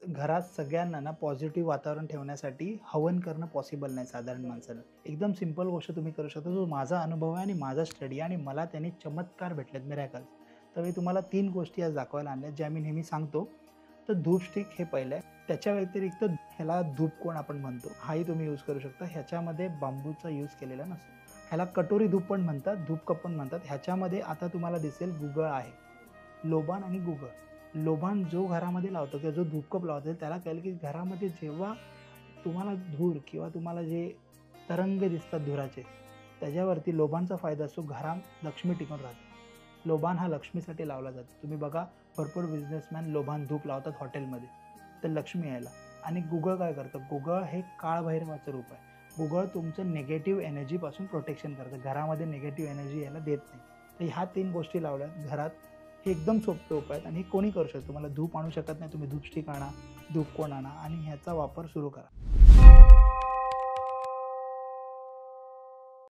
घरात सगळ्यांना ना पॉझिटिव्ह वातावरण ठेवण्यासाठी हवन करणं पॉसिबल नाही साधारण माणसाला. एकदम सिंपल गोष्ट तुम्ही करू शकता. जो माझा अनुभव आहे आणि माझा स्टडी आणि मला त्याने चमत्कार भेटलेत, मिरॅकल्स. तर मी तुम्हाला 3 गोष्टी आज दाखवायला आणल्यात, ज्या मी नेहमी सांगतो. तर धूप स्टिक हे पहिलं आहे. त्याच्या व्यतिरिक्त ह्याला धूपकोण आपण म्हणतो, हाही तुम्ही यूज करू शकता. ह्याच्यामध्ये बांबूचा यूज केलेला नसतो. ह्याला कटोरी धूप पण म्हणतात, धूपकप पण म्हणतात. ह्याच्यामध्ये आता तुम्हाला दिसेल गुगळ आहे, लोबान आणि गुगळ. लोबान जो घरामध्ये लावतो किंवा जो धूपकप लावतो त्याला कळेल की घरामध्ये जेव्हा तुम्हाला धूर किंवा तुम्हाला जे तरंग दिसतात धुराचे, त्याच्यावरती लोबानचा फायदा असतो. घरात लक्ष्मी टिकून राहते. लोबान हा लक्ष्मीसाठी लावला जातो. तुम्ही बघा, भरपूर बिझनेसमॅन लोबान धूप लावतात हॉटेलमध्ये, तर लक्ष्मी यायला. आणि गुगळ काय करतं? गुगळ हे काळभैरवाचं रूप आहे. गुगळ तुमचं निगेटिव्ह एनर्जीपासून प्रोटेक्शन करतं, घरामध्ये निगेटिव्ह एनर्जी यायला देत नाही. तर ह्या 3 गोष्टी लावल्यात घरात, हे एकदम सोपे उपाय आहेत आणि हे कोणी करू शकतो. तुम्हाला धूप आणू शकत नाही, तुम्ही धूप स्टिक आणा, धूपकोण आणा आणि ह्याचा वापर सुरू करा.